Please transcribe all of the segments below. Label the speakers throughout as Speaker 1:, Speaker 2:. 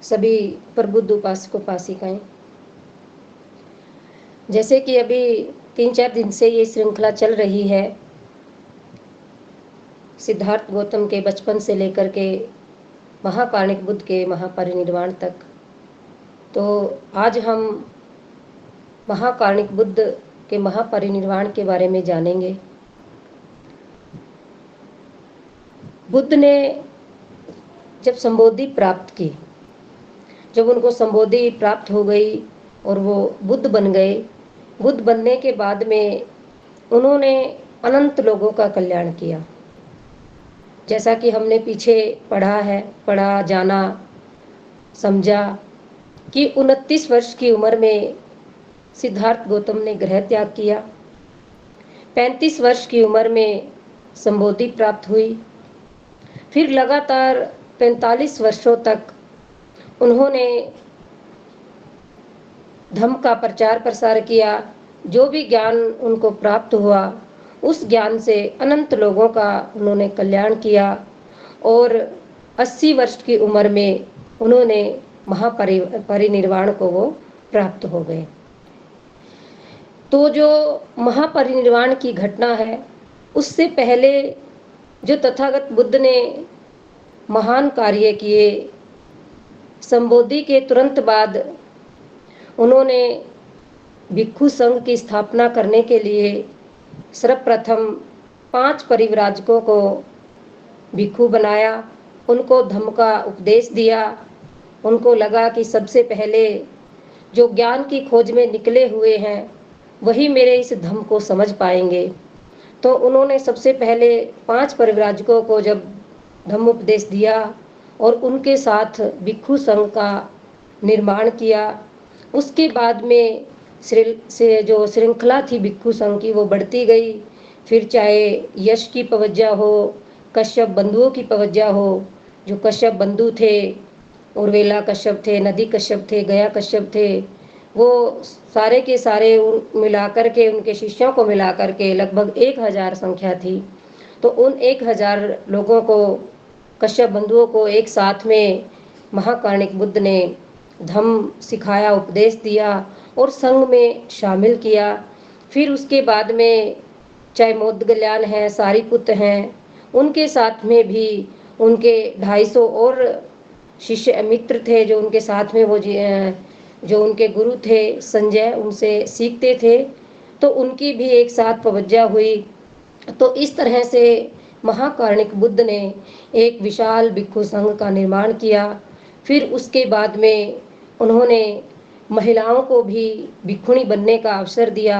Speaker 1: सभी प्रबुद्ध उपासक उपासिकाएं, जैसे कि अभी 3-4 दिन से ये श्रृंखला चल रही है सिद्धार्थ गौतम के बचपन से लेकर के महाकाणिक बुद्ध के महापरिनिर्वाण तक। तो आज हम महाकाणिक बुद्ध के महापरिनिर्वाण के बारे में जानेंगे। बुद्ध ने जब संबोधि प्राप्त की, जब उनको संबोधि प्राप्त हो गई और वो बुद्ध बन गए, बुद्ध बनने के बाद में उन्होंने अनंत लोगों का कल्याण किया। जैसा कि हमने पीछे पढ़ा जाना समझा कि 29 वर्ष की उम्र में सिद्धार्थ गौतम ने गृह त्याग किया। 35 वर्ष की उम्र में संबोधि प्राप्त हुई। फिर लगातार 45 वर्षों तक उन्होंने धम्म का प्रचार प्रसार किया। जो भी ज्ञान उनको प्राप्त हुआ उस ज्ञान से अनंत लोगों का उन्होंने कल्याण किया और 80 वर्ष की उम्र में उन्होंने महापरिनिर्वाण को वो प्राप्त हो गए। तो जो महापरिनिर्वाण की घटना है, उससे पहले जो तथागत बुद्ध ने महान कार्य किए, संबोधि के तुरंत बाद उन्होंने भिक्षु संघ की स्थापना करने के लिए सर्वप्रथम 5 परिव्राजकों को भिक्षु बनाया, उनको धम्म का उपदेश दिया। उनको लगा कि सबसे पहले जो ज्ञान की खोज में निकले हुए हैं वही मेरे इस धम्म को समझ पाएंगे। तो उन्होंने सबसे पहले 5 परिव्राजकों को जब धम्म उपदेश दिया और उनके साथ भिक्षु संघ का निर्माण किया, उसके बाद में जो श्रृंखला थी भिक्षु संघ की वो बढ़ती गई। फिर चाहे यश की पवज्जा हो, कश्यप बंधुओं की पवज्जा हो, जो कश्यप बंधु थे, उर्वेला कश्यप थे, नदी कश्यप थे, गया कश्यप थे, वो सारे के सारे मिलाकर के उनके शिष्यों को मिलाकर के लगभग 1000 संख्या थी। तो उन 1000 लोगों को, कश्यप बंधुओं को एक साथ में महाकाणिक बुद्ध ने धम्म सिखाया, उपदेश दिया और संघ में शामिल किया। फिर उसके बाद में चाहे मोदगल्यान है, सारिपुत्र हैं, उनके साथ में भी उनके 250 और शिष्य मित्र थे जो उनके साथ में, वो जो उनके गुरु थे संजय, उनसे सीखते थे। तो उनकी भी एक साथ पवज्जा हुई। तो इस तरह से महाकाणिक बुद्ध ने एक विशाल भिक्षु संघ का निर्माण किया। फिर उसके बाद में उन्होंने महिलाओं को भी भिक्षुणी बनने का अवसर दिया।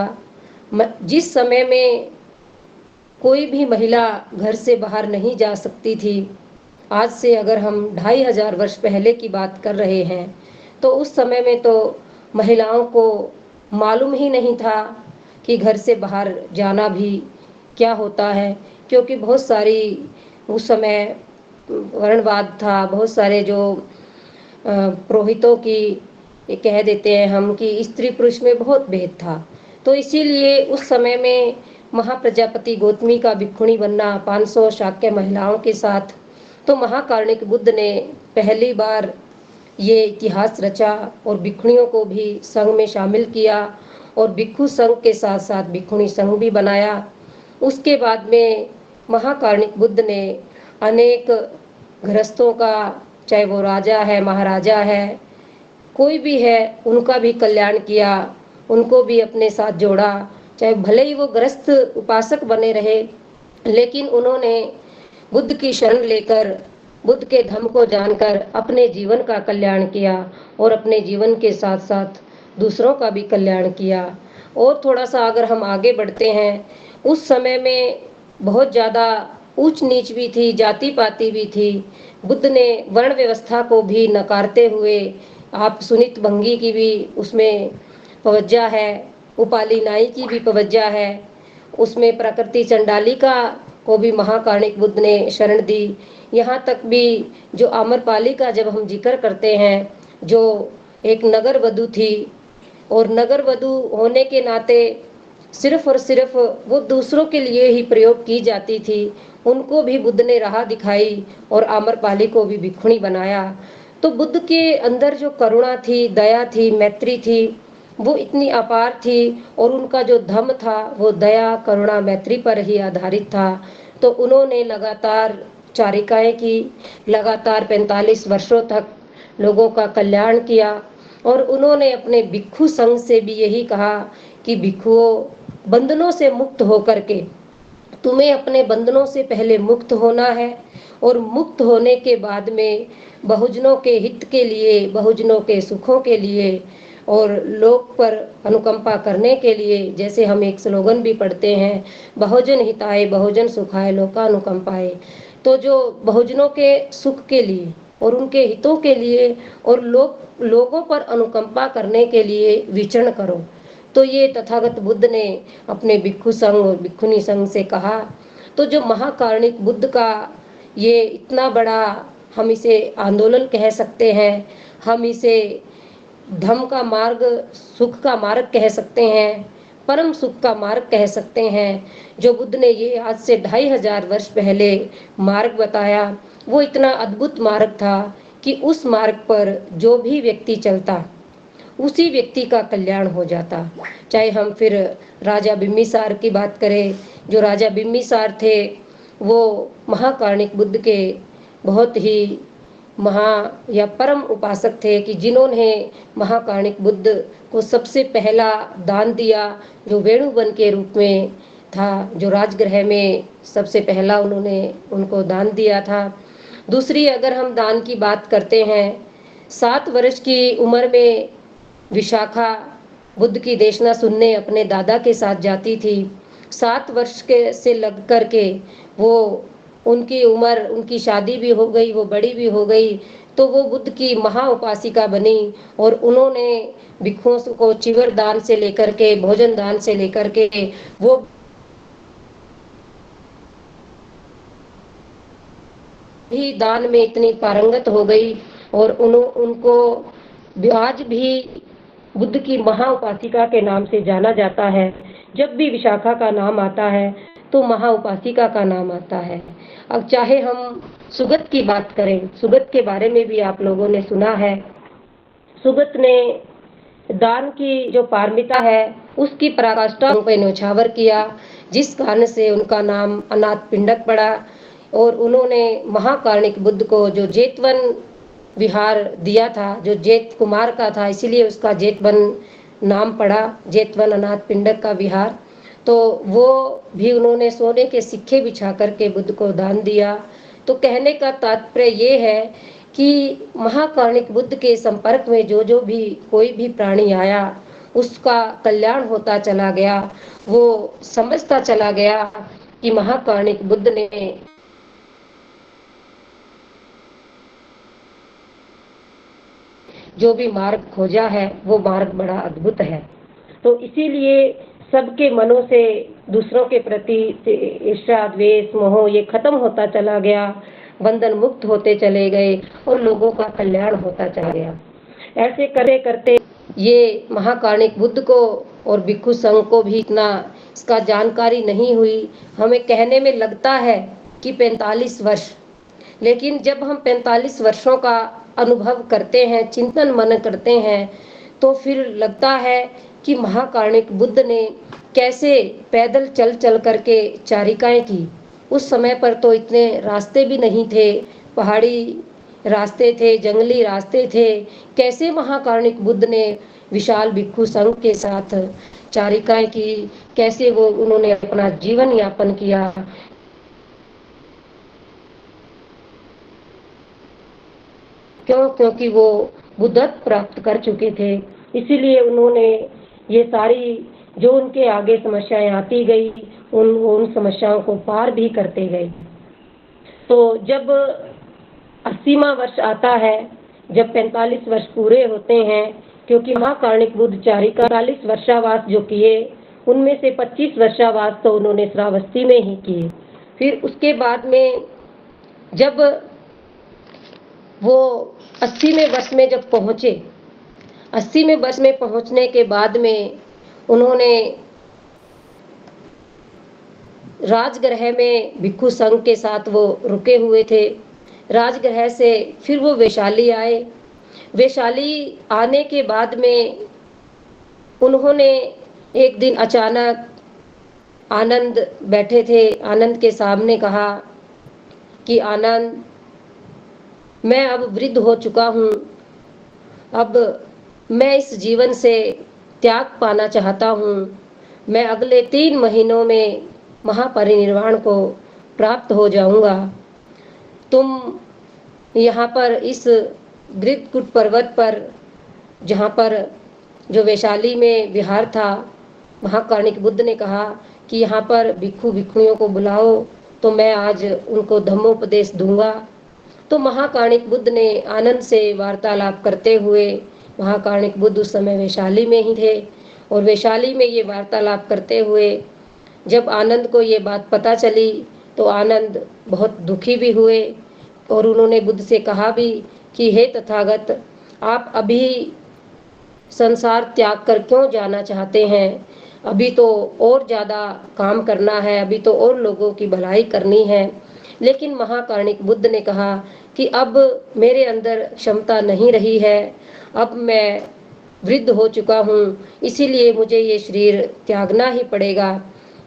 Speaker 1: जिस समय में कोई भी महिला घर से बाहर नहीं जा सकती थी, आज से अगर हम 2500 वर्ष पहले की बात कर रहे हैं, तो उस समय में तो महिलाओं को मालूम ही नहीं था कि घर से बाहर जाना भी क्या होता है, क्योंकि बहुत सारी उस समय वर्णवाद था, बहुत सारे जो पुरोहितों की कह देते हैं हम कि स्त्री पुरुष में बहुत भेद था। तो इसीलिए उस समय में महाप्रजापति गौतमी का भिक्षुणी बनना 500 शाक्य महिलाओं के साथ, तो महाकाणिक बुद्ध ने पहली बार ये इतिहास रचा और भिक्षुणियों को भी संघ में शामिल किया और भिक्षु संघ के साथ साथ भिक्षुणी संघ भी बनाया। उसके बाद में महाकाणिक बुद्ध ने अनेक गृहस्थों का, चाहे वो राजा है, महाराजा है, कोई भी है, उनका भी कल्याण किया, उनको भी अपने साथ जोड़ा। चाहे भले ही वो गृहस्थ उपासक बने रहे, लेकिन उन्होंने बुद्ध की शरण लेकर, बुद्ध के धम्म को जानकर अपने जीवन का कल्याण किया और अपने जीवन के साथ साथ दूसरों का भी कल्याण किया। और थोड़ा सा अगर हम आगे बढ़ते हैं, उस समय में बहुत ज़्यादा ऊंच नीच भी थी, जाति पाति भी थी। बुद्ध ने वर्ण व्यवस्था को भी नकारते हुए, आप सुनित भंगी की भी उसमें पवज्जा है, उपाली नाई की भी पवज्जा है, उसमें प्रकृति चंडालिका को भी महाकाणिक बुद्ध ने शरण दी। यहाँ तक भी जो आम्रपाली का जब हम जिक्र करते हैं, जो एक नगर वधु थी और नगर वधु होने के नाते सिर्फ और सिर्फ वो दूसरों के लिए ही प्रयोग की जाती थी, उनको भी बुद्ध ने राह दिखाई और आम्रपाली को भी भिक्षुणी बनाया। तो बुद्ध के अंदर जो करुणा थी, दया थी, मैत्री थी, वो इतनी अपार थी और उनका जो धम्म था वो दया, करुणा, मैत्री पर ही आधारित था। तो उन्होंने लगातार चारिकाएँ की, लगातार 45 वर्षों तक लोगों का कल्याण किया और उन्होंने अपने भिक्षु संघ से भी यही कहा कि भिक्षुओं, बंधनों से मुक्त होकर के तुम्हें अपने बंधनों से पहले मुक्त होना है और मुक्त होने के बाद में बहुजनों के हित के लिए, बहुजनों के सुखों के लिए और लोक पर अनुकंपा करने के लिए, जैसे हम एक स्लोगन भी पढ़ते हैं, बहुजन हिताय बहुजन सुखाय लोकानुकंपाय। तो जो बहुजनों के सुख के लिए और उनके हितों के लिए और लोगों पर अनुकंपा करने के लिए विचरण करो। तो ये तथागत बुद्ध ने अपने भिक्षु संघ और भिक्षुणी संघ से कहा। तो जो महाकारुणिक बुद्ध का ये इतना बड़ा, हम इसे आंदोलन कह सकते हैं, हम इसे धम्म का मार्ग, सुख का मार्ग कह सकते हैं, परम सुख का मार्ग कह सकते हैं। जो बुद्ध ने ये आज से 2500 वर्ष पहले मार्ग बताया, वो इतना अद्भुत मार्ग था कि उस मार्ग पर जो भी व्यक्ति चलता उसी व्यक्ति का कल्याण हो जाता। चाहे हम फिर राजा बिम्बिसार की बात करें, जो राजा बिम्बिसार थे वो महाकारुणिक बुद्ध के बहुत ही महा या परम उपासक थे कि जिन्होंने महाकारुणिक बुद्ध को सबसे पहला दान दिया, जो वेणुवन के रूप में था, जो राजगृह में सबसे पहला उन्होंने उनको दान दिया था। दूसरी अगर हम दान की बात करते हैं, 7 वर्ष की उम्र में विशाखा बुद्ध की देशना सुनने अपने दादा के साथ जाती थी। 7 वर्ष के से लग कर के वो, उनकी उम्र, उनकी शादी भी हो गई, वो बड़ी भी हो गई, तो वो बुद्ध की महा उपासिका बनी और उन्होंने भिक्षुओं को चिवर दान से लेकर के, भोजन दान से लेकर के वो भी दान में इतनी पारंगत हो गई और उनको आज भी बुद्ध की महा उपासिका के नाम से जाना जाता है। जब भी विशाखा का नाम आता है तो महा उपासिका का नाम आता है। अब चाहे हम सुगत की बात करें, सुगत के बारे में भी आप लोगों ने सुना है। सुगत ने दान की जो पारमिता है उसकी पराकाष्ठा पे न्यौछावर किया, जिस कारण से उनका नाम अनाथ पिंडक पड़ा और उन्होंने महाकारुणिक बुद्ध को जो जेतवन विहार दिया था, जो जेत कुमार का था, इसीलिए उसका जेतवन नाम पड़ा, जेतवन अनाथ पिंडक का विहार। तो वो भी उन्होंने सोने के सिक्के बिछा करके बुद्ध को दान दिया। तो कहने का तात्पर्य ये है कि महाकारुणिक बुद्ध के संपर्क में जो जो भी कोई भी प्राणी आया उसका कल्याण होता चला गया। वो समझता चला गया कि महाकारुणिक बुद्ध ने जो भी मार्ग खोजा है वो मार्ग बड़ा अद्भुत है। तो इसीलिए सबके मनों से दूसरों के प्रति ईर्ष्या, द्वेष, मोह ये खत्म होता चला गया, बंधन मुक्त होते चले गए और लोगों का कल्याण होता चला गया। ऐसे करते करते ये महाकारुणिक बुद्ध को और भिक्षु संघ को भी इतना इसका जानकारी नहीं हुई। हमें कहने में लगता है कि 45 वर्ष, लेकिन जब हम 45 वर्षों का अनुभव करते हैं, चिंतन मनन करते हैं, तो फिर लगता है कि महाकारुणिक बुद्ध ने कैसे पैदल चल चल करके चारिकाएं की। उस समय पर तो इतने रास्ते भी नहीं थे, पहाड़ी रास्ते थे, जंगली रास्ते थे। कैसे महाकारुणिक बुद्ध ने विशाल भिक्षु संघ के साथ चारिकाएं की, कैसे वो उन्होंने अपना जीवन यापन किया। क्योंकि वो बुद्धत्व प्राप्त कर चुके थे, इसीलिए उन्होंने ये सारी जो उनके आगे समस्याएं आती गई उन समस्याओं को पार भी करते गए। तो जब 80वां वर्ष आता है, जब 45 वर्ष पूरे होते हैं, क्योंकि महाकारुणिक बुद्ध 40 वर्षावास जो किए उनमें से 25 वर्षावास तो उन्होंने श्रावस्ती में ही किए। फिर उसके बाद में जब वो 80वें वर्ष में जब पहुंचे, 80वें वर्ष में पहुंचने के बाद में उन्होंने राजगृह में भिक्षु संघ के साथ वो रुके हुए थे। राजगृह से फिर वो वैशाली आए। वैशाली आने के बाद में उन्होंने एक दिन अचानक आनंद बैठे थे, आनंद के सामने कहा कि आनंद, मैं अब वृद्ध हो चुका हूँ, अब मैं इस जीवन से त्याग पाना चाहता हूँ। मैं अगले 3 महीनों में महापरिनिर्वाण को प्राप्त हो जाऊंगा। तुम यहाँ पर इस गृद्धकुट पर्वत पर, जहाँ पर जो वैशाली में विहार था, महाकारुणिक बुद्ध ने कहा कि यहाँ पर भिक्षु भिक्षुणियों को बुलाओ, तो मैं आज उनको धम्मोपदेश दूंगा। तो महाकारुणिक बुद्ध ने आनंद से वार्तालाप करते हुए, महाकारुणिक बुद्ध उस समय वैशाली में ही थे, और वैशाली में ये वार्तालाप करते हुए जब आनंद को ये बात पता चली तो आनंद बहुत दुखी भी हुए, और उन्होंने बुद्ध से कहा भी कि हे तथागत, आप अभी संसार त्याग कर क्यों जाना चाहते हैं? अभी तो और ज़्यादा काम करना है, अभी तो और लोगों की भलाई करनी है। लेकिन महाकारुणिक बुद्ध ने कहा कि अब मेरे अंदर क्षमता नहीं रही है, अब मैं वृद्ध हो चुका हूँ, इसीलिए मुझे ये शरीर त्यागना ही पड़ेगा।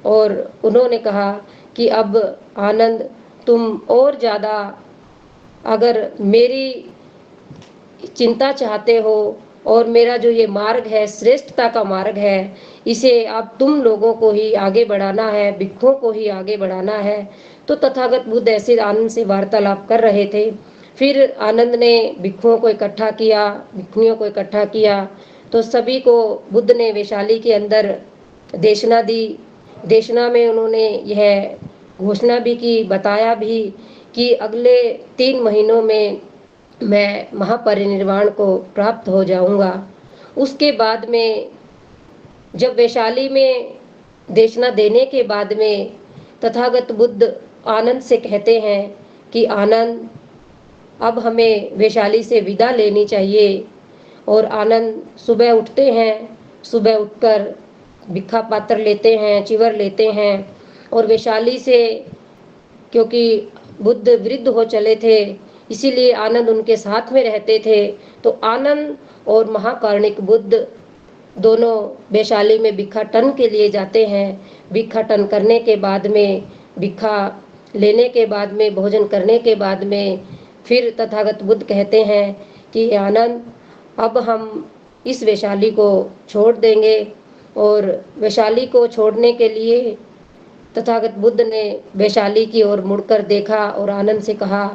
Speaker 1: और उन्होंने कहा कि अब आनंद, तुम और ज़्यादा अगर मेरी चिंता चाहते हो और मेरा जो ये मार्ग है, श्रेष्ठता का मार्ग है, इसे अब तुम लोगों को ही आगे बढ़ाना है, भिक्षुओं को ही आगे बढ़ाना है। तो तथागत बुद्ध ऐसे आनंद से वार्तालाप कर रहे थे। फिर आनंद ने भिक्षुओं को इकट्ठा किया, भिक्षुणियों को इकट्ठा किया, तो सभी को बुद्ध ने वैशाली के अंदर देशना दी। देशना में उन्होंने यह घोषणा भी की, बताया भी कि अगले 3 महीनों में मैं महापरिनिर्वाण को प्राप्त हो जाऊंगा। उसके बाद में जब वैशाली में देशना देने के बाद में तथागत बुद्ध आनंद से कहते हैं कि आनंद, अब हमें वैशाली से विदा लेनी चाहिए। और आनंद सुबह उठते हैं, सुबह उठकर भिक्षा पात्र लेते हैं, चिवर लेते हैं, और वैशाली से, क्योंकि बुद्ध वृद्ध हो चले थे इसीलिए आनंद उनके साथ में रहते थे, तो आनंद और महाकारुणिक बुद्ध दोनों वैशाली में भिक्षाटन के लिए जाते हैं। भिक्षाटन करने के बाद में, भिक्षा लेने के बाद में, भोजन करने के बाद में फिर तथागत बुद्ध कहते हैं कि आनंद, अब हम इस वैशाली को छोड़ देंगे। और वैशाली को छोड़ने के लिए तथागत बुद्ध ने वैशाली की ओर मुड़कर देखा और आनंद से कहा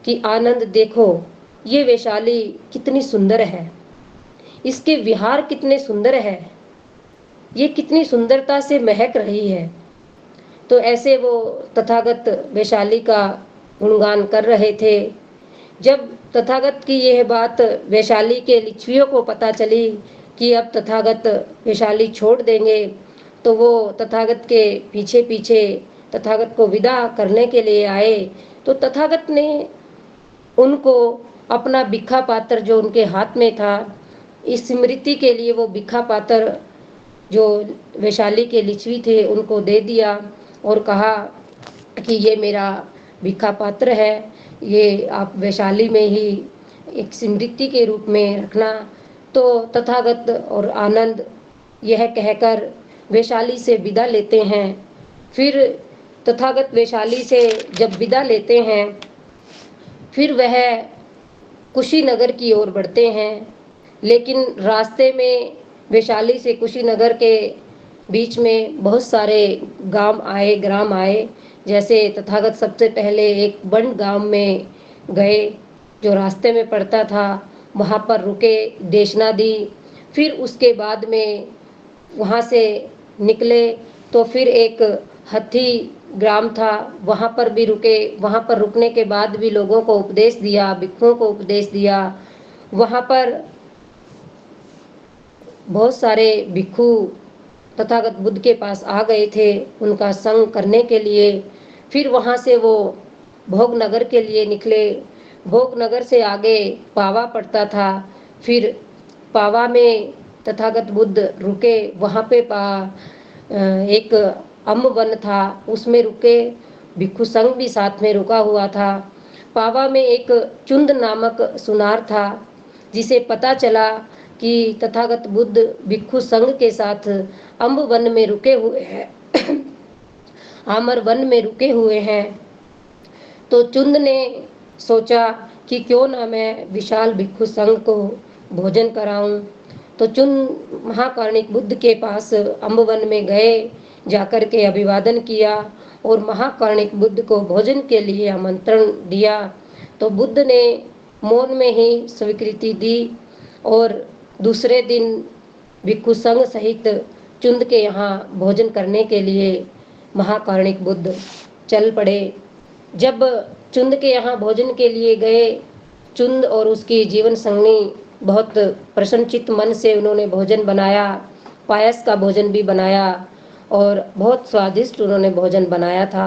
Speaker 1: कि आनंद, देखो ये वैशाली कितनी सुंदर है, इसके विहार कितने सुंदर है, ये कितनी सुंदरता से महक रही है। तो ऐसे वो तथागत वैशाली का गुणगान कर रहे थे। जब तथागत की यह बात वैशाली के लिच्छवियों को पता चली कि अब तथागत वैशाली छोड़ देंगे, तो वो तथागत के पीछे पीछे तथागत को विदा करने के लिए आए। तो तथागत ने उनको अपना भिक्षा पात्र जो उनके हाथ में था, इस स्मृति के लिए वो भिक्षा पात्र जो वैशाली के लिच्छवी थे उनको दे दिया और कहा कि ये मेरा भिक्षा पात्र है, ये आप वैशाली में ही एक स्मृति के रूप में रखना। तो तथागत और आनंद यह कहकर वैशाली से विदा लेते हैं। फिर तथागत वैशाली से जब विदा लेते हैं, फिर वह कुशीनगर की ओर बढ़ते हैं। लेकिन रास्ते में वैशाली से कुशीनगर के बीच में बहुत सारे ग्राम आए। जैसे तथागत सबसे पहले एक बंड गांव में गए जो रास्ते में पड़ता था, वहाँ पर रुके, देशना दी। फिर उसके बाद में वहाँ से निकले तो फिर एक हथी ग्राम था, वहाँ पर भी रुके। वहाँ पर रुकने के बाद भी लोगों को उपदेश दिया, भिक्षुओं को उपदेश दिया। वहाँ पर बहुत सारे भिक्षु तथागत बुद्ध के पास आ गए थे उनका संग करने के लिए। फिर वहाँ से वो भोगनगर के लिए निकले। भोगनगर से आगे पावा पड़ता था। फिर पावा में तथागत बुद्ध रुके, वहाँ पे एक अम्ब वन था, उसमें रुके। भिक्षु संघ भी साथ में रुका हुआ था। पावा में एक चुंद नामक सुनार था, जिसे पता चला कि तथागत बुद्ध भिक्षु संघ के साथ अम्ब वन में रुके हुए हैं, आमर वन में रुके हुए हैं। तो चुंद ने सोचा कि क्यों ना मैं विशाल भिक्षु संघ को भोजन कराऊं। तो चुंद महाकारुणिक बुद्ध के पास अम्ब वन में गए, जाकर के अभिवादन किया और महाकारुणिक बुद्ध को भोजन के लिए आमंत्रण दिया। तो बुद्ध ने मौन में ही स्वीकृति दी और दूसरे दिन भिक्षु संघ सहित चुंद के यहाँ भोजन करने के लिए महाकारुणिक बुद्ध चल पड़े। जब चुंद के यहाँ भोजन के लिए गए, चुंद और उसकी जीवन संगनी बहुत प्रसन्नचित्त मन से उन्होंने भोजन बनाया, पायस का भोजन भी बनाया और बहुत स्वादिष्ट उन्होंने भोजन बनाया था।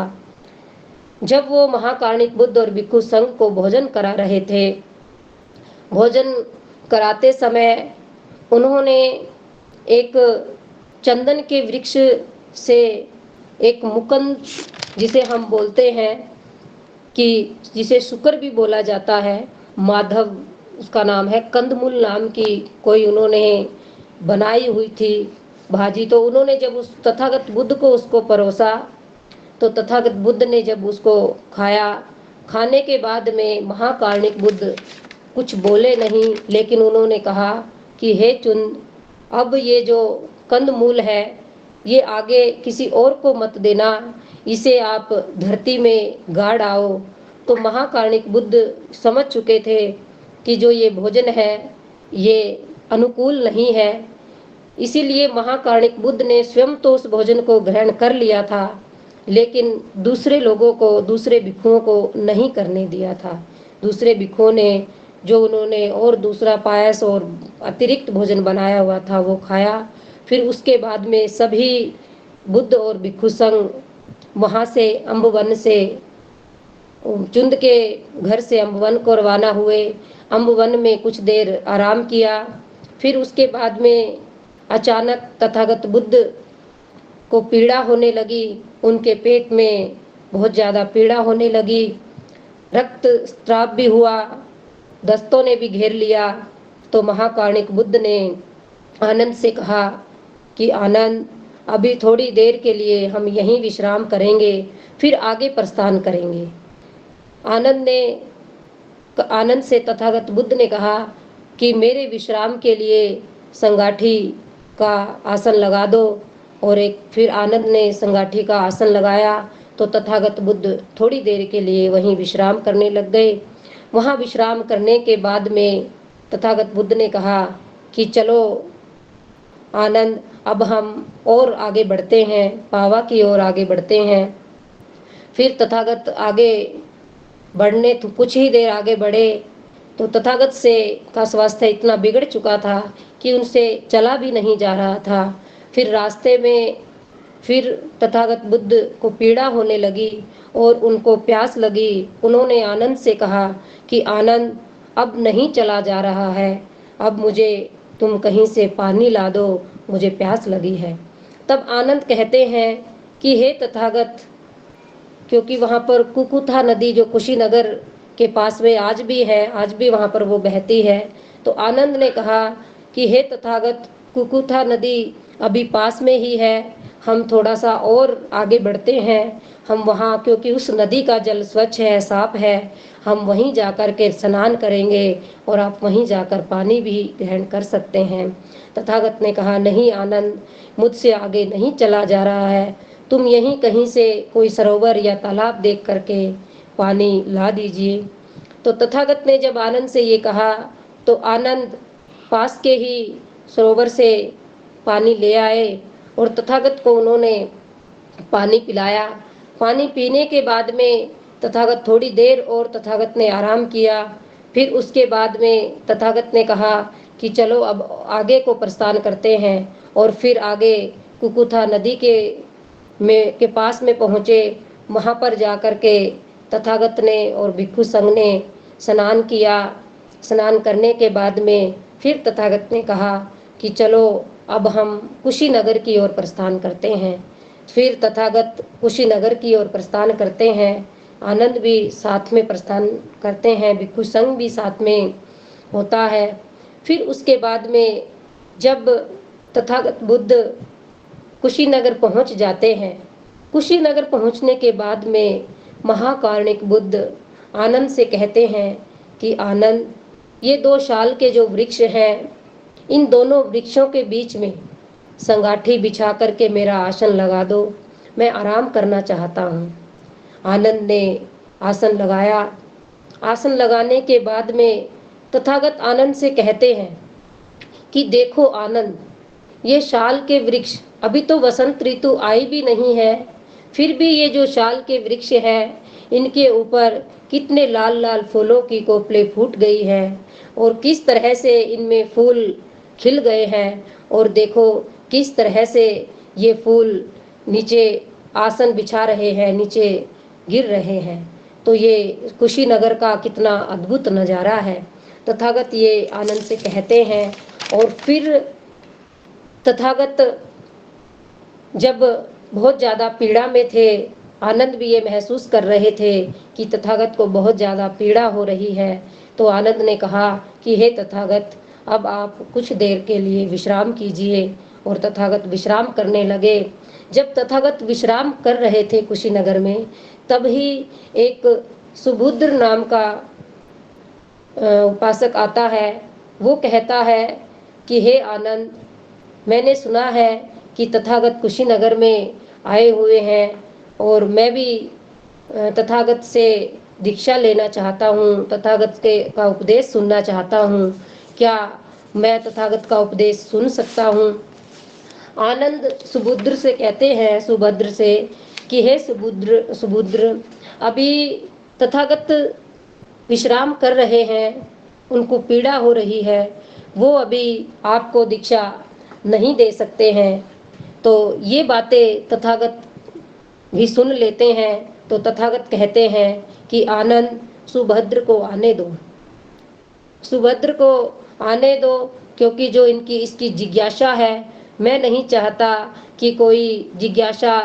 Speaker 1: जब वो महाकारुणिक बुद्ध और भिक्षु संघ को भोजन करा रहे थे, भोजन कराते समय उन्होंने एक चंदन के वृक्ष से एक मुकुंद, जिसे हम बोलते हैं कि जिसे शुकर भी बोला जाता है, माधव उसका नाम है, कंदमूल नाम की कोई उन्होंने बनाई हुई थी भाजी। तो उन्होंने जब उस तथागत बुद्ध को उसको परोसा, तो तथागत बुद्ध ने जब उसको खाया, खाने के बाद में महाकारुणिक बुद्ध कुछ बोले नहीं, लेकिन उन्होंने कहा कि हे चुंद, अब ये जो कंदमूल है ये आगे किसी और को मत देना, इसे आप धरती में गाड़ आओ। तो महाकारुणिक बुद्ध समझ चुके थे कि जो ये भोजन है ये अनुकूल नहीं है, इसीलिए महाकारुणिक बुद्ध ने स्वयं तो उस भोजन को ग्रहण कर लिया था, लेकिन दूसरे लोगों को, दूसरे भिक्षुओं को नहीं करने दिया था। दूसरे भिक्षुओं ने जो उन्होंने और दूसरा पायस और अतिरिक्त भोजन बनाया हुआ था वो खाया। फिर उसके बाद में सभी बुद्ध और भिक्षु संघ वहाँ से अम्बवन से, चुंद के घर से अम्बवन को रवाना हुए। अम्बवन में कुछ देर आराम किया। फिर उसके बाद में अचानक तथागत बुद्ध को पीड़ा होने लगी, उनके पेट में बहुत ज़्यादा पीड़ा होने लगी, रक्त स्राव भी हुआ, दस्तों ने भी घेर लिया। तो महाकारुणिक बुद्ध ने आनंद से कहा कि आनंद, अभी थोड़ी देर के लिए हम यहीं विश्राम करेंगे, फिर आगे प्रस्थान करेंगे। आनंद से तथागत बुद्ध ने कहा कि मेरे विश्राम के लिए संगाठी का आसन लगा दो। और फिर आनंद ने संगाठी का आसन लगाया। तो तथागत बुद्ध थोड़ी देर के लिए वहीं विश्राम करने लग गए। वहाँ विश्राम करने के बाद में तथागत बुद्ध ने कहा कि चलो आनंद, अब हम और आगे बढ़ते हैं, पावा की ओर आगे बढ़ते हैं। फिर तथागत आगे बढ़ने तो कुछ ही देर आगे बढ़े तो तथागत से का स्वास्थ्य इतना बिगड़ चुका था कि उनसे चला भी नहीं जा रहा था। फिर रास्ते में फिर तथागत बुद्ध को पीड़ा होने लगी और उनको प्यास लगी। उन्होंने आनंद से कहा कि आनंद, अब नहीं चला जा रहा है, अब मुझे तुम कहीं से पानी ला दो, मुझे प्यास लगी है। तब आनंद कहते हैं कि हे तथागत, क्योंकि वहाँ पर कुकुथा नदी जो कुशीनगर के पास में आज भी है, आज भी वहाँ पर वो बहती है। तो आनंद ने कहा कि हे तथागत, कुकुथा नदी अभी पास में ही है, हम थोड़ा सा और आगे बढ़ते हैं, हम वहाँ, क्योंकि उस नदी का जल स्वच्छ है, साफ है, हम वहीं जाकर के स्नान करेंगे और आप वहीं जाकर पानी भी ग्रहण कर सकते हैं। तथागत ने कहा नहीं आनंद, मुझसे आगे नहीं चला जा रहा है, तुम यहीं कहीं से कोई सरोवर या तालाब देख करके पानी ला दीजिए। तो तथागत ने जब आनंद से ये कहा तो आनंद पास के ही सरोवर से पानी ले आए और तथागत को उन्होंने पानी पिलाया। पानी पीने के बाद में तथागत थोड़ी देर और तथागत ने आराम किया। फिर उसके बाद में तथागत ने कहा कि चलो अब आगे को प्रस्थान करते हैं। और फिर आगे कुकुथा नदी के पास में पहुँचे। वहाँ पर जाकर के तथागत ने और भिक्षु संघ ने स्नान किया। स्नान करने के बाद में फिर तथागत ने कहा कि चलो अब हम कुशीनगर की ओर प्रस्थान करते हैं। फिर तथागत कुशीनगर की ओर प्रस्थान करते हैं। आनंद भी साथ में प्रस्थान करते हैं, भिक्षु संघ भी साथ में होता है। फिर उसके बाद में जब तथागत बुद्ध कुशीनगर पहुंच जाते हैं, कुशीनगर पहुंचने के बाद में महाकारुणिक बुद्ध आनंद से कहते हैं कि आनंद, ये 2 शाल के जो वृक्ष हैं, इन दोनों वृक्षों के बीच में संगाठी बिछा करके मेरा आसन लगा दो, मैं आराम करना चाहता हूँ। आनंद ने आसन लगाया। आसन लगाने के बाद में तथागत आनंद से कहते हैं कि देखो आनंद, ये शाल के वृक्ष, अभी तो वसंत ऋतु आई भी नहीं है, फिर भी ये जो शाल के वृक्ष है, इनके ऊपर कितने लाल लाल फूलों की कोपले फूट गई है और किस तरह से इनमें फूल खिल गए हैं, और देखो किस तरह से ये फूल नीचे आसन बिछा रहे हैं, नीचे गिर रहे हैं। तो ये कुशीनगर का कितना अद्भुत नज़ारा है। तथागत ये आनंद से कहते हैं। और फिर तथागत जब बहुत ज़्यादा पीड़ा में थे, आनंद भी ये महसूस कर रहे थे कि तथागत को बहुत ज़्यादा पीड़ा हो रही है, तो आनंद ने कहा कि हे तथागत, अब आप कुछ देर के लिए विश्राम कीजिए। और तथागत विश्राम करने लगे। जब तथागत विश्राम कर रहे थे कुशीनगर में, तब ही एक सुबुद्र नाम का उपासक आता है। वो कहता है कि हे आनंद, मैंने सुना है कि तथागत कुशीनगर में आए हुए हैं और मैं भी तथागत से दीक्षा लेना चाहता हूँ, तथागत के का उपदेश सुनना चाहता हूँ, क्या मैं तथागत का उपदेश सुन सकता हूँ? आनंद सुबुद्र से कहते हैं, सुभद्र से, कि हे सुबुद्र, अभी तथागत विश्राम कर रहे हैं, उनको पीड़ा हो रही है, वो अभी आपको दीक्षा नहीं दे सकते हैं। तो ये बातें तथागत भी सुन लेते हैं। तो तथागत कहते हैं कि आनंद, सुभद्र को आने दो, सुभद्र को आने दो, क्योंकि जो इनकी इसकी जिज्ञासा है, मैं नहीं चाहता कि कोई जिज्ञासा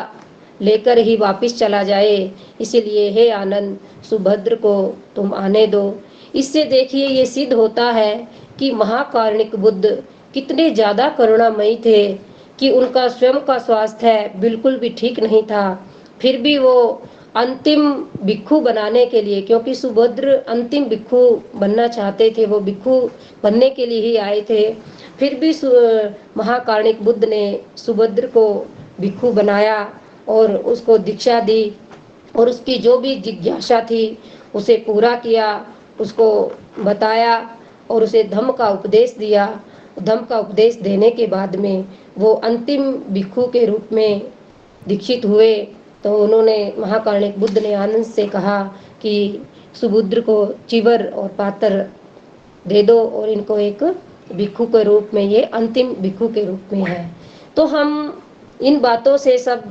Speaker 1: लेकर ही वापस चला जाए, इसीलिए हे आनंद, सुभद्र को तुम आने दो। इससे देखिए ये सिद्ध होता है कि महाकारुणिक बुद्ध कितने ज़्यादा करुणामयी थे कि उनका स्वयं का स्वास्थ्य बिल्कुल भी ठीक नहीं था, फिर भी वो अंतिम भिक्षु बनाने के लिए, क्योंकि सुभद्र अंतिम भिक्षु बनना चाहते थे, वो भिक्षु बनने के लिए ही आए थे, फिर भी महाकारुणिक बुद्ध ने सुभद्र को भिक्षु बनाया और उसको दीक्षा दी और उसकी जो भी जिज्ञासा थी उसे पूरा किया, उसको बताया और उसे धम्म का उपदेश दिया। धम्म का उपदेश देने के बाद में वो अंतिम भिक्षु के रूप में दीक्षित हुए। तो उन्होंने, महाकारुणिक बुद्ध ने आनंद से कहा कि सुबुद्र को चिवर और पातर दे दो और इनको एक भिक्षु के रूप में, ये अंतिम भिक्षु के रूप में है। तो हम इन बातों से सब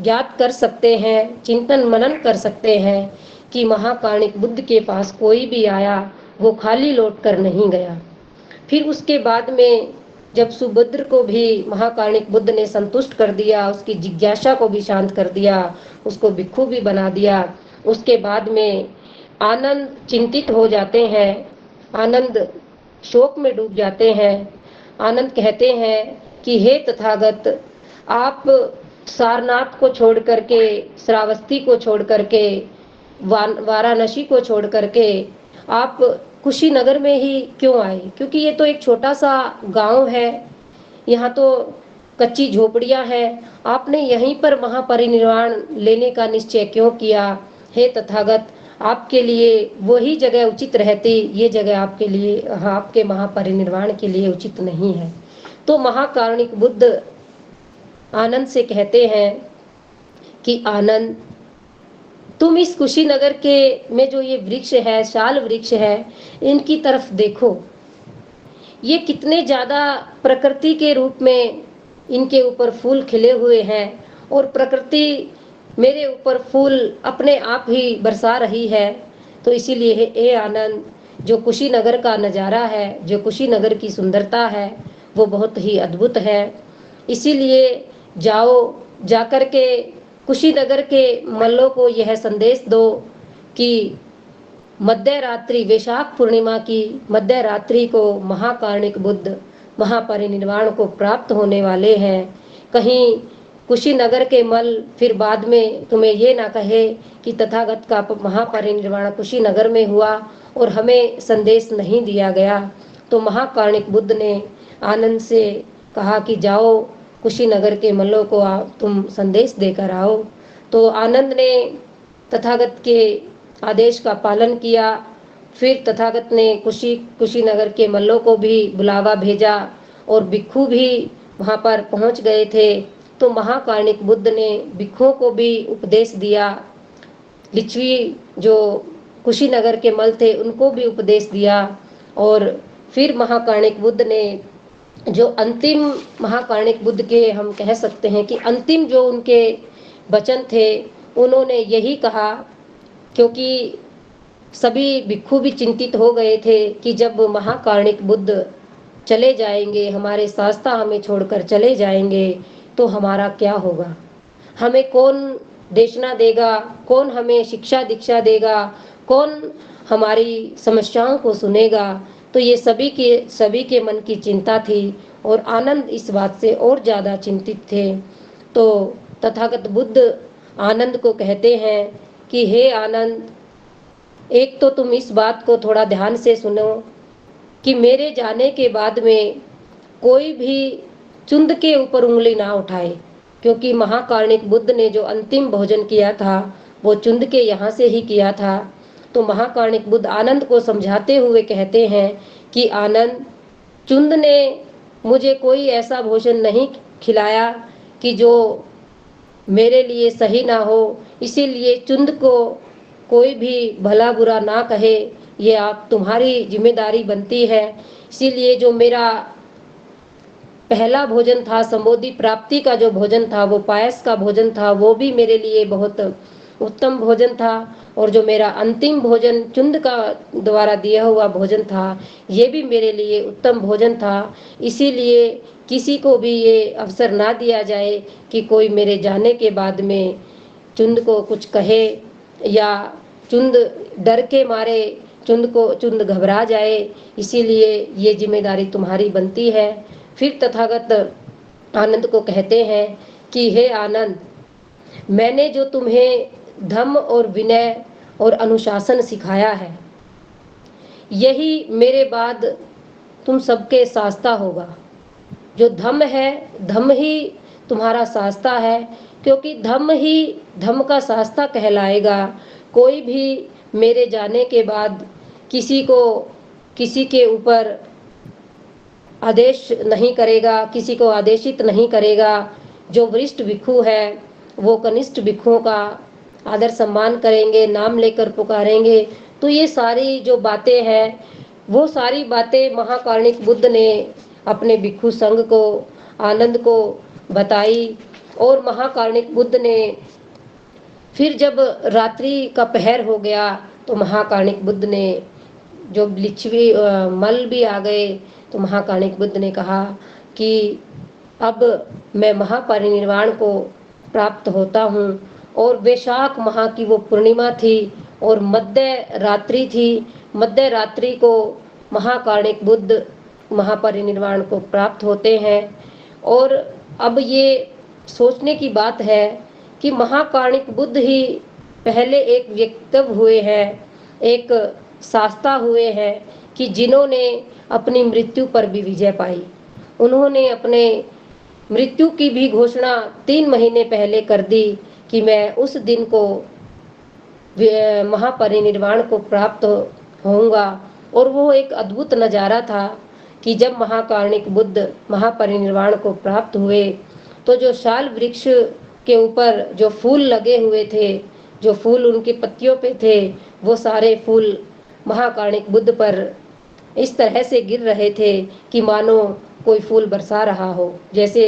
Speaker 1: ज्ञात कर सकते हैं, चिंतन मनन कर सकते हैं कि महाकारुणिक बुद्ध के पास कोई भी आया वो खाली लौट कर नहीं गया। फिर उसके बाद में जब सुभद्र को भी महाकारुणिक बुद्ध ने संतुष्ट कर दिया, उसकी जिज्ञासा को भी शांत कर दिया, उसको भिक्षु भी बना दिया, उसके बाद में आनंद चिंतित हो जाते हैं, आनंद शोक में डूब जाते हैं। आनंद कहते हैं कि हे तथागत, आप सारनाथ को छोड़ करके, श्रावस्ती को छोड़ करके, वाराणसी को छोड़ करके आप कुशीनगर में ही क्यों आए? क्योंकि ये तो एक छोटा सा गांव है, यहाँ तो कच्ची झोपड़ियां हैं, आपने यहीं पर महापरिनिर्वाण लेने का निश्चय क्यों किया? हे तथागत, आपके लिए वही जगह उचित रहती, ये जगह आपके लिए, आपके महापरिनिर्वाण के लिए उचित नहीं है। तो महाकारुणिक बुद्ध आनंद से कहते हैं कि आनंद, तुम इस कुशीनगर के में जो ये वृक्ष है, शाल वृक्ष है, इनकी तरफ देखो, ये कितने ज़्यादा प्रकृति के रूप में इनके ऊपर फूल खिले हुए हैं और प्रकृति मेरे ऊपर फूल अपने आप ही बरसा रही है। तो इसीलिए हे आनंद, जो कुशीनगर का नज़ारा है, जो कुशीनगर की सुंदरता है, वो बहुत ही अद्भुत है। इसीलिए जाओ, जाकर के कुशीनगर के मल्लों को यह संदेश दो कि मध्य रात्रि, वैशाख पूर्णिमा की मध्य रात्रि को महाकारुणिक बुद्ध महापरिनिर्वाण को प्राप्त होने वाले हैं। कहीं कुशीनगर के मल फिर बाद में तुम्हें ये ना कहे कि तथागत का महापरिनिर्वाण कुशीनगर में हुआ और हमें संदेश नहीं दिया गया। तो महाकारुणिक बुद्ध ने आनंद से कहा कि जाओ कुशीनगर के मल्लों को तुम संदेश देकर आओ। तो आनंद ने तथागत के आदेश का पालन किया। फिर तथागत ने कुशीनगर के मल्लों को भी बुलावा भेजा और भिक्षु भी वहाँ पर पहुँच गए थे। तो महाकारुणिक बुद्ध ने भिक्षुओं को भी उपदेश दिया। लिच्छवी जो कुशीनगर के मल थे उनको भी उपदेश दिया। और फिर महाकारुणिक बुद्ध ने जो अंतिम महाकारुणिक बुद्ध के हम कह सकते हैं कि अंतिम जो उनके वचन थे, उन्होंने यही कहा, क्योंकि सभी भिक्षु भी चिंतित हो गए थे कि जब महाकारुणिक बुद्ध चले जाएंगे, हमारे शास्त्रा हमें छोड़कर चले जाएंगे, तो हमारा क्या होगा, हमें कौन देशना देगा, कौन हमें शिक्षा दीक्षा देगा, कौन हमारी समस्याओं को सुनेगा। तो ये सभी के मन की चिंता थी और आनंद इस बात से और ज़्यादा चिंतित थे। तो तथागत बुद्ध आनंद को कहते हैं कि हे आनंद, एक तो तुम इस बात को थोड़ा ध्यान से सुनो कि मेरे जाने के बाद में कोई भी चुंद के ऊपर उंगली ना उठाए, क्योंकि महाकारुणिक बुद्ध ने जो अंतिम भोजन किया था वो चुंद के यहाँ से ही किया था। तो महाकारुणिक बुद्ध आनंद को समझाते हुए कहते हैं कि आनंद, चुंद ने मुझे कोई ऐसा भोजन नहीं खिलाया कि जो मेरे लिए सही ना हो, इसीलिए चुंद को कोई भी भला बुरा ना कहे, ये आप तुम्हारी जिम्मेदारी बनती है। इसीलिए जो मेरा पहला भोजन था, संबोधि प्राप्ति का जो भोजन था, वो पायस का भोजन था, वो भी मेरे लिए बहुत उत्तम भोजन था। और जो मेरा अंतिम भोजन चुंद का द्वारा दिया हुआ भोजन था, ये भी मेरे लिए उत्तम भोजन था। इसीलिए किसी को भी ये अवसर ना दिया जाए कि कोई मेरे जाने के बाद में चुंद को कुछ कहे या चुंद डर के मारे चुंद घबरा जाए। इसीलिए ये जिम्मेदारी तुम्हारी बनती है। फिर तथागत आनंद को कहते हैं कि हे आनंद, मैंने जो तुम्हें धम्म और विनय और अनुशासन सिखाया है, यही मेरे बाद तुम सबके शास्त्रा होगा। जो धम्म है, धम्म ही तुम्हारा शास्त्रा है, क्योंकि धम्म ही धम्म का शास्त्रा कहलाएगा। कोई भी मेरे जाने के बाद किसी के ऊपर आदेश नहीं करेगा, किसी को आदेशित नहीं करेगा। जो वरिष्ठ भिक्षु है वो कनिष्ठ भिक्षुओं का आदर सम्मान करेंगे, नाम लेकर पुकारेंगे। तो ये सारी जो बातें हैं, वो सारी बातें महाकारुणिक बुद्ध ने अपने भिक्षु संघ को, आनंद को बताई। और महाकारुणिक बुद्ध ने फिर जब रात्रि का पहर हो गया, तो महाकारुणिक बुद्ध ने जो लिच्छवी मल भी आ गए, तो महाकारुणिक बुद्ध ने कहा कि अब मैं महापरिनिर्वाण को प्राप्त होता हूँ। और वैशाख माह की वो पूर्णिमा थी और मध्य रात्रि थी। मध्य रात्रि को महाकारुणिक बुद्ध महापरिनिर्वाण को प्राप्त होते हैं। और अब ये सोचने की बात है कि महाकारुणिक बुद्ध ही पहले एक व्यक्तित्व हुए हैं, एक शास्त्रा हुए हैं कि जिन्होंने अपनी मृत्यु पर भी विजय पाई। उन्होंने अपने मृत्यु की भी घोषणा 3 महीने पहले कर दी कि मैं उस दिन को महापरिनिर्वाण को प्राप्त होऊंगा। और वो एक अद्भुत नज़ारा था कि जब महाकारुणिक बुद्ध महापरिनिर्वाण को प्राप्त हुए, तो जो शाल वृक्ष के ऊपर जो फूल लगे हुए थे, जो फूल उनकी पत्तियों पे थे, वो सारे फूल महाकारुणिक बुद्ध पर इस तरह से गिर रहे थे कि मानो कोई फूल बरसा रहा हो। जैसे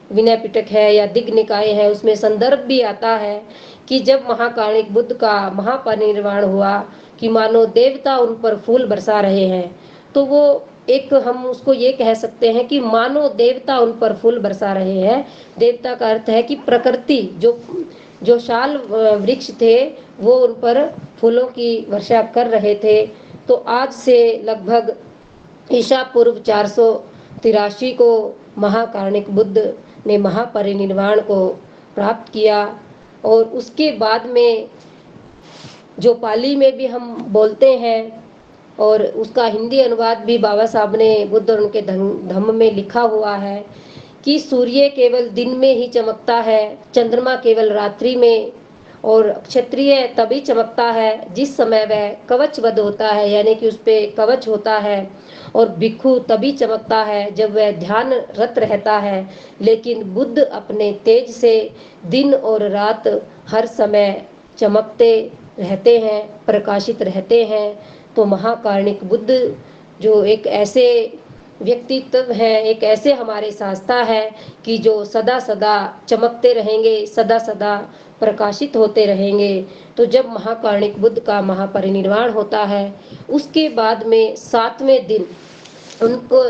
Speaker 1: विनय पिटक है या दिग् निकाय है, उसमें संदर्भ भी आता है कि जब महाकारुणिक बुद्ध का महापरिनिर्वाण हुआ कि मानो देवता उन पर फूल बरसा रहे हैं। तो वो एक हम उसको ये कह सकते हैं कि मानो देवता उन पर फूल बरसा रहे हैं। देवता का अर्थ है कि प्रकृति, जो जो शाल वृक्ष थे वो उन पर फूलों की वर्षा कर रहे थे। तो आज से लगभग ईसा पूर्व 483 को महाकारुणिक बुद्ध ने महापरिनिर्वाण को प्राप्त किया। और उसके बाद में जो पाली में भी हम बोलते हैं और उसका हिंदी अनुवाद भी बाबा साहब ने बुद्ध और उनके धम्म में लिखा हुआ है कि सूर्य केवल दिन में ही चमकता है, चंद्रमा केवल रात्रि में, और क्षत्रिय तभी चमकता है जिस समय वह कवचबद्ध होता है, यानी कि उस पे कवच होता है। और भिक्षु तभी चमकता है जब वह ध्यान रत रहता है। लेकिन बुद्ध अपने तेज से दिन और रात हर समय चमकते रहते हैं, प्रकाशित रहते हैं। तो महाकारुणिक बुद्ध जो एक ऐसे व्यक्तित्व है, एक ऐसे हमारे शास्त्रा है कि जो सदा सदा चमकते रहेंगे, सदा सदा प्रकाशित होते रहेंगे। तो जब महाकारुणिक बुद्ध का महापरिनिर्वाण होता है उसके बाद में 7वें दिन उनको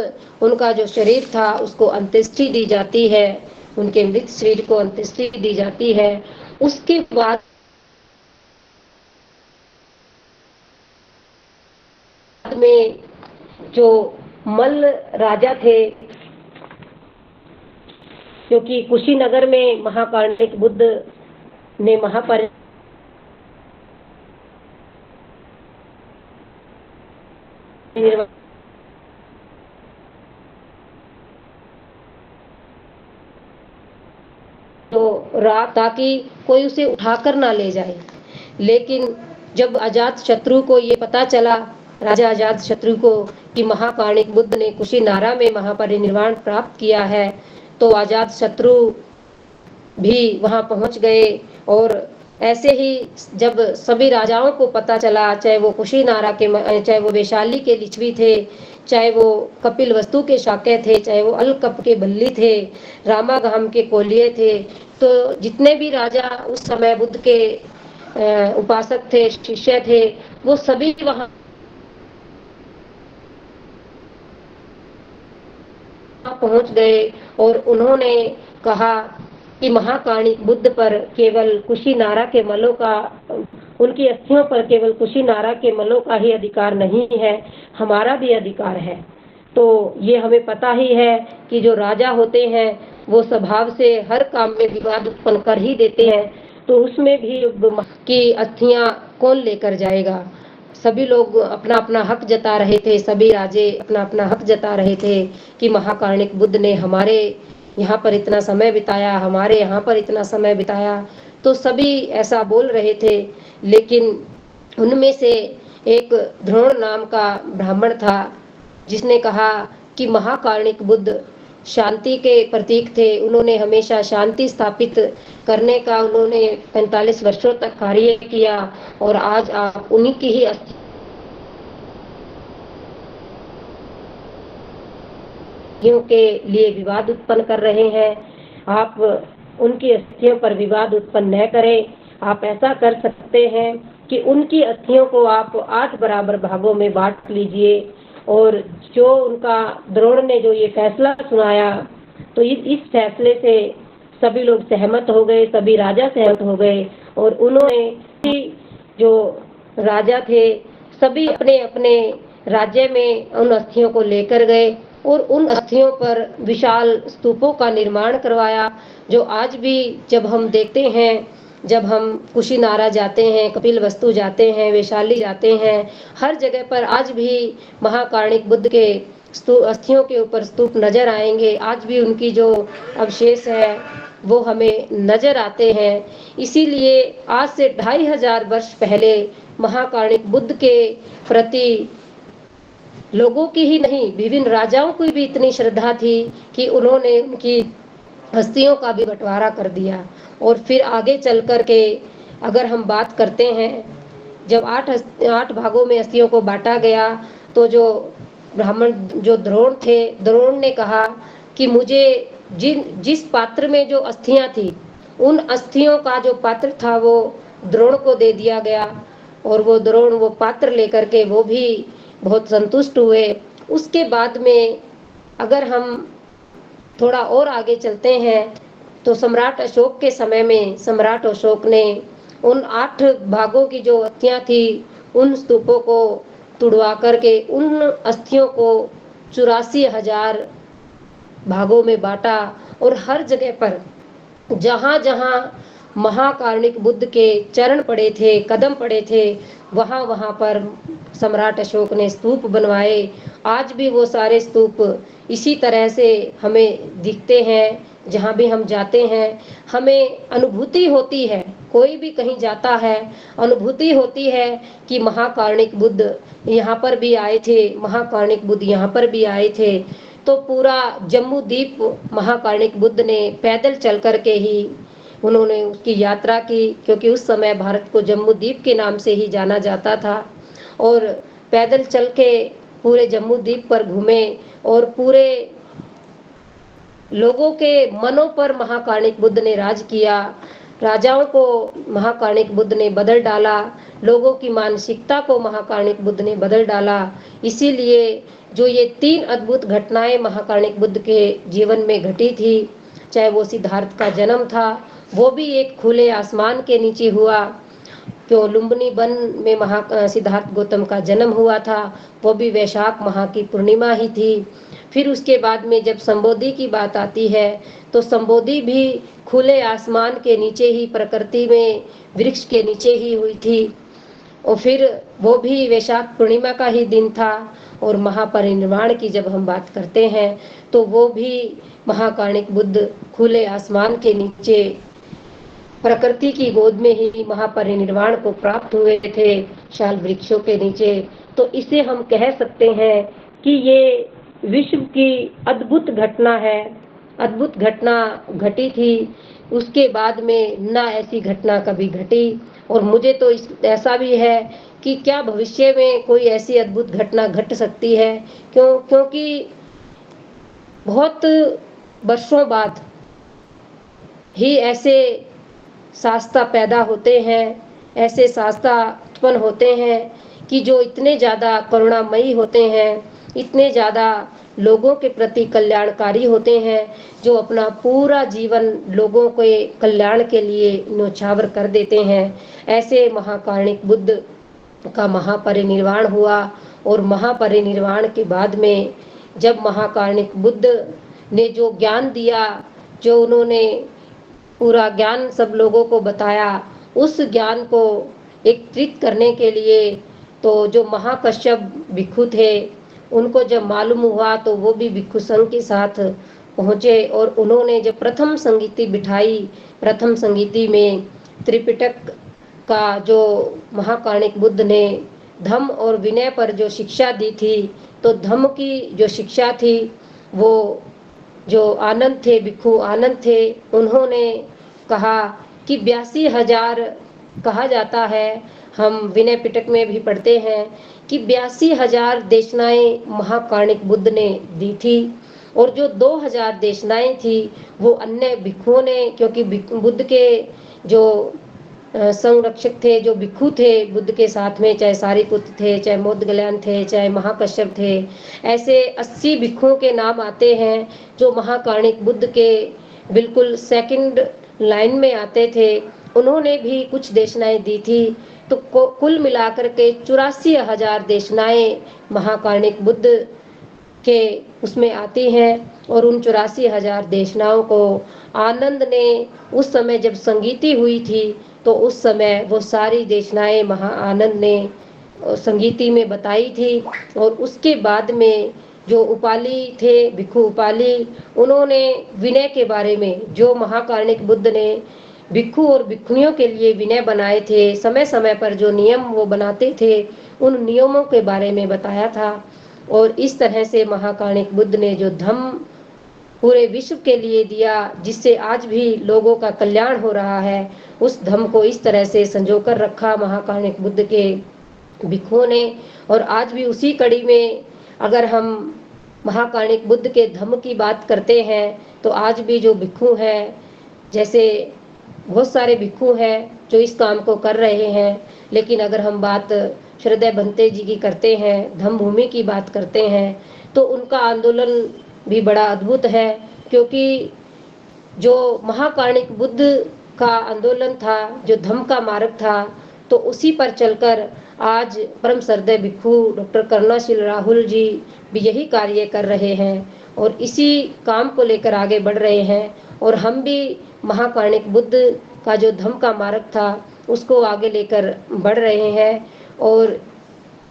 Speaker 1: उनका जो शरीर था उसको अंत्येष्टि दी जाती है, उनके मृत शरीर को अंत्येष्टि दी जाती है। उसके बाद में जो मल्ल राजा थे, क्योंकि कुशीनगर में महाकारुणिक बुद्ध ने महापरिनिर्वाण तो रात ताकि कोई उसे उठाकर ना ले जाए। लेकिन जब अजात शत्रु को ये पता चला, राजा अजात शत्रु को, कि महाकारुणिक बुद्ध ने कुशीनारा में महापरिनिर्वाण प्राप्त किया है, तो अजात शत्रु भी वहां पहुंच गए। और ऐसे ही जब सभी राजाओं को पता चला, चाहे वो कुशीनारा के, चाहे वो वैशाली के लिच्छवी थे, चाहे वो कपिल वस्तु के शाक्य थे, चाहे वो अलकप के बल्ली थे, रामागाम के कोलिये थे, तो जितने भी राजा उस समय बुद्ध के उपासक थे, शिष्य थे, वो सभी वहां पहुंच गए। और उन्होंने कहा कि महाकारुणिक बुद्ध पर केवल कुशीनारा के मलों का, उनकी अस्थियों पर केवल कुशीनारा के मलों का ही अधिकार नहीं है, हमारा भी अधिकार है। तो ये हमें पता ही है कि जो राजा होते हैं वो स्वभाव से हर काम में विवाद उत्पन्न कर ही देते हैं। तो उसमें भी की अस्थियां कौन लेकर जाएगा। सभी लोग अपना अपना हक जता रहे थे, सभी राजे अपना अपना हक जता रहे थे कि महाकारुणिक बुद्ध ने हमारे यहाँ पर इतना समय बिताया, हमारे यहाँ पर इतना समय बिताया। तो सभी ऐसा बोल रहे थे। लेकिन उनमें से एक द्रोण नाम का ब्राह्मण था जिसने कहा कि महाकारुणिक बुद्ध शांति के प्रतीक थे, उन्होंने हमेशा शांति स्थापित करने का उन्होंने 45 वर्षों तक कार्य किया, और आज आप उन्हीं की ही अस्थियों के लिए विवाद उत्पन्न कर रहे हैं। आप उनकी अस्थियों पर विवाद उत्पन्न न करें। आप ऐसा कर सकते हैं कि उनकी अस्थियों को आप 8 बराबर भागों में बांट लीजिए। और जो उनका द्रोण ने जो ये फैसला सुनाया, तो इस फैसले से सभी लोग सहमत हो गए, सभी राजा सहमत हो गए। और उन्होंने जो राजा थे सभी अपने अपने राज्य में उन अस्थियों को लेकर गए और उन अस्थियों पर विशाल स्तूपों का निर्माण करवाया। जो आज भी जब हम देखते हैं, जब हम कुशीनारा जाते हैं, कपिल वस्तु जाते हैं, वैशाली जाते हैं, हर जगह पर आज भी महाकारुणिक बुद्ध के अस्थियों के ऊपर स्तूप नजर आएंगे। आज भी उनकी जो अवशेष है वो हमें नजर आते हैं। इसीलिए आज से 2500 वर्ष पहले महाकारुणिक बुद्ध के प्रति लोगों की ही नहीं, विभिन्न राजाओं की भी इतनी श्रद्धा थी कि उन्होंने उनकी अस्थियों का भी बंटवारा कर दिया। और फिर आगे चल कर के अगर हम बात करते हैं, जब 8 भागों में अस्थियों को बांटा गया, तो जो ब्राह्मण जो द्रोण थे, द्रोण ने कहा कि मुझे जिस पात्र में जो अस्थियां थी, उन अस्थियों का जो पात्र था वो द्रोण को दे दिया गया। और वो द्रोण वो पात्र लेकर के वो भी बहुत संतुष्ट हुए। उसके बाद में अगर हम थोड़ा और आगे चलते हैं तो सम्राट अशोक के समय में सम्राट अशोक ने उन 8 भागों की जो अस्थियां थी, उन स्तूपों को तुड़वा करके उन अस्थियों को 84,000 भागों में बांटा और हर जगह पर जहां जहां महाकारुणिक बुद्ध के चरण पड़े थे, कदम पड़े थे, वहां वहां पर सम्राट अशोक ने स्तूप बनवाए। आज भी वो सारे स्तूप इसी तरह से हमें दिखते हैं। जहाँ भी हम जाते हैं हमें अनुभूति होती है, कोई भी कहीं जाता है अनुभूति होती है कि महाकारुणिक बुद्ध यहाँ पर भी आए थे, महाकारुणिक बुद्ध यहाँ पर भी आए थे। तो पूरा जम्मू द्वीप महाकारुणिक बुद्ध ने पैदल चल करके ही उन्होंने उसकी यात्रा की, क्योंकि उस समय भारत को जम्मू द्वीप के नाम से ही जाना जाता था। और पैदल चल के पूरे जम्मू द्वीप पर घूमे और पूरे लोगों के मनों पर महाकारुणिक बुद्ध ने राज किया। राजाओं को महाकारुणिक बुद्ध ने बदल डाला, लोगों की मानसिकता को महाकारुणिक बुद्ध ने बदल डाला। इसीलिए जो ये 3 अद्भुत घटनाएं महाकारुणिक बुद्ध के जीवन में घटी थी, चाहे वो सिद्धार्थ का जन्म था, वो भी एक खुले आसमान के नीचे हुआ। क्यों लुम्बिनी वन में सिद्धार्थ गौतम का जन्म हुआ था, वो भी वैशाख माह की पूर्णिमा ही थी। फिर उसके बाद में जब संबोधि की बात आती है तो संबोधि भी खुले आसमान के नीचे ही, प्रकृति में वृक्ष के नीचे ही हुई थी। और फिर वो भी वैशाख पूर्णिमा का ही दिन था। और महापरिनिर्वाण की जब हम बात करते हैं तो वो भी महाकारुणिक बुद्ध खुले आसमान के नीचे प्रकृति की गोद में ही महापरिनिर्वाण को प्राप्त हुए थे, शाल वृक्षों के नीचे। तो इसे हम कह सकते हैं कि ये विश्व की अद्भुत घटना है, अद्भुत घटना घटी थी। उसके बाद में ना ऐसी घटना कभी घटी। और मुझे तो ऐसा भी है कि क्या भविष्य में कोई ऐसी अद्भुत घटना घट सकती है, क्योंकि बहुत वर्षों बाद ही ऐसे शास्त्र पैदा होते हैं, ऐसे शास्त्र उत्पन्न होते हैं कि जो इतने ज़्यादा करुणामयी होते हैं, इतने ज़्यादा लोगों के प्रति कल्याणकारी होते हैं, जो अपना पूरा जीवन लोगों के कल्याण के लिए न्योछावर कर देते हैं। ऐसे महाकारुणिक बुद्ध का महापरिनिर्वाण हुआ। और महापरिनिर्वाण के बाद में जब महाकारुणिक बुद्ध ने जो ज्ञान दिया, जो उन्होंने पूरा ज्ञान सब लोगों को बताया, उस ज्ञान को एकत्रित करने के लिए तो जो महाकश्यप भिक्षु थे, उनको जब मालूम हुआ तो वो भी भिक्षु संघ के साथ पहुँचे। और उन्होंने जब प्रथम संगीति बिठाई, प्रथम संगीति में त्रिपिटक का जो महाकारुणिक बुद्ध ने धम्म और विनय पर जो शिक्षा दी थी, तो धम्म की जो शिक्षा थी वो जो आनंद थे, भिक्षु आनंद थे, उन्होंने कहा कि 82,000 कहा जाता है, हम विनय पिटक में भी पढ़ते हैं कि 82,000 देशनाएं महाकारुणिक बुद्ध ने दी थी। और जो 2,000 देशनाएं थी वो अन्य भिक्षुओं ने, क्योंकि बुद्ध के जो संरक्षक थे, जो भिक्षु थे बुद्ध के साथ में, चाहे सारिपुत्र थे, चाहे मोदगल्यान थे, चाहे महाकश्यप थे, ऐसे 80 भिक्षुओं के नाम आते हैं जो महाकारुणिक बुद्ध के बिल्कुल सेकंड लाइन में आते थे। उन्होंने भी कुछ देशनाएं दी थी। तो कुल मिलाकर के 84,000 देशनाएं महाकारुणिक बुद्ध के उसमें आती हैं। और उन 84,000 देशनाओं को आनंद ने उस समय जब संगीति हुई थी, तो उस समय वो सारी देशनाएं महा आनंद ने संगीति में बताई थी। और उसके बाद में जो उपाली थे, भिक्षु उपाली, उन्होंने विनय के बारे में, जो महाकारुणिक बुद्ध ने भिक्षु और भिक्षुणियों के लिए विनय बनाए थे, समय समय पर जो नियम वो बनाते थे, उन नियमों के बारे में बताया था। और इस तरह से महाकारुणिक बुद्ध ने जो धम्म पूरे विश्व के लिए दिया, जिससे आज भी लोगों का कल्याण हो रहा है, उस धम्म को इस तरह से संजोकर रखा महाकारुणिक बुद्ध के भिक्षुओं ने। और आज भी उसी कड़ी में अगर हम महाकारुणिक बुद्ध के धम्म की बात करते हैं, तो आज भी जो भिक्षु हैं, जैसे बहुत सारे भिक्षु हैं जो इस काम को कर रहे हैं। लेकिन अगर हम बात श्रद्धेय भंते जी की करते हैं, धम्म भूमि की बात करते हैं, तो उनका आंदोलन भी बड़ा अद्भुत है, क्योंकि जो महाकारुणिक बुद्ध का आंदोलन था, जो धम्म का मार्ग था, तो उसी पर चलकर आज परम श्रद्धेय भिक्षु डॉक्टर करुणाशील राहुल जी भी यही कार्य कर रहे हैं और इसी काम को लेकर आगे बढ़ रहे हैं। और हम भी महाकारुणिक बुद्ध का जो धम्म का मार्ग था उसको आगे लेकर बढ़ रहे हैं। और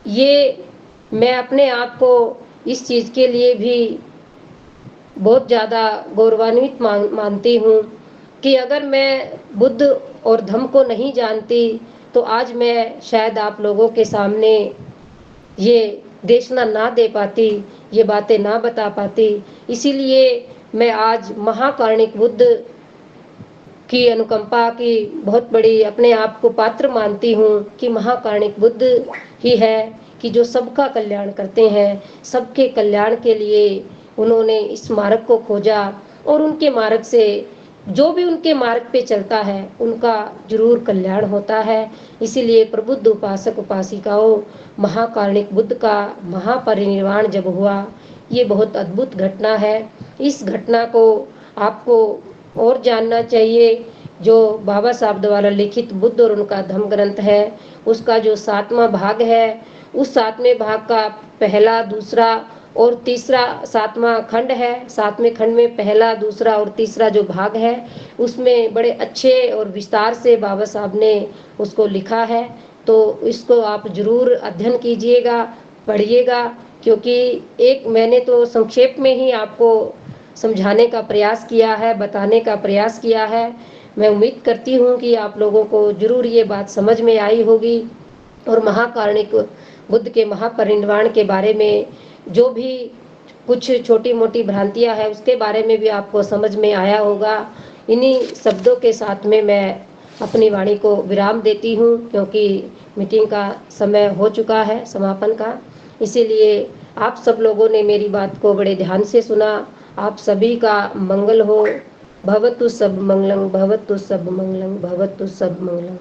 Speaker 1: ये मैं अपने आप को इस चीज़ के लिए भी बहुत ज़्यादा गौरवान्वित मानती हूँ कि अगर मैं बुद्ध और धम्म को नहीं जानती तो आज मैं शायद आप लोगों के सामने ये देशना ना दे पाती, ये बातें ना बता पाती। इसीलिए मैं आज महाकारुणिक बुद्ध की अनुकंपा की बहुत बड़ी अपने आप को पात्र मानती हूँ कि महाकारुणिक बुद्ध ही है कि जो सबका कल्याण करते हैं, सबके कल्याण के लिए उन्होंने इस मार्ग को खोजा और उनके मार्ग से जो भी उनके मार्ग पे चलता है उनका जरूर कल्याण होता है। इसीलिए प्रबुद्ध उपासक उपासिकाओं, महाकारुणिक बुद्ध का महापरिनिर्वाण जब हुआ, ये बहुत अद्भुत घटना है। इस घटना को आपको और जानना चाहिए। जो बाबा साहब द्वारा लिखित बुद्ध और उनका धम्म ग्रंथ है, उसका जो 7वां भाग है, उस 7वें भाग का पहला, दूसरा और तीसरा 7वां खंड है। 7वें खंड में पहला, दूसरा और तीसरा जो भाग है उसमें बड़े अच्छे और विस्तार से बाबा साहब ने उसको लिखा है। तो इसको आप जरूर अध्ययन कीजिएगा, पढ़िएगा, क्योंकि एक मैंने तो संक्षेप में ही आपको समझाने का प्रयास किया है, बताने का प्रयास किया है। मैं उम्मीद करती हूँ कि आप लोगों को जरूर ये बात समझ में आई होगी और महाकारुणिक बुद्ध के महापरिनिर्वाण के बारे में जो भी कुछ छोटी मोटी भ्रांतियां हैं उसके बारे में भी आपको समझ में आया होगा। इन्हीं शब्दों के साथ में मैं अपनी वाणी को विराम देती हूँ, क्योंकि मीटिंग का समय हो चुका है समापन का। इसीलिए आप सब लोगों ने मेरी बात को बड़े ध्यान से सुना। आप सभी का मंगल हो। भवतु सब मंगलम, भवतु सब मंगलम, भवतु सब मंगलम।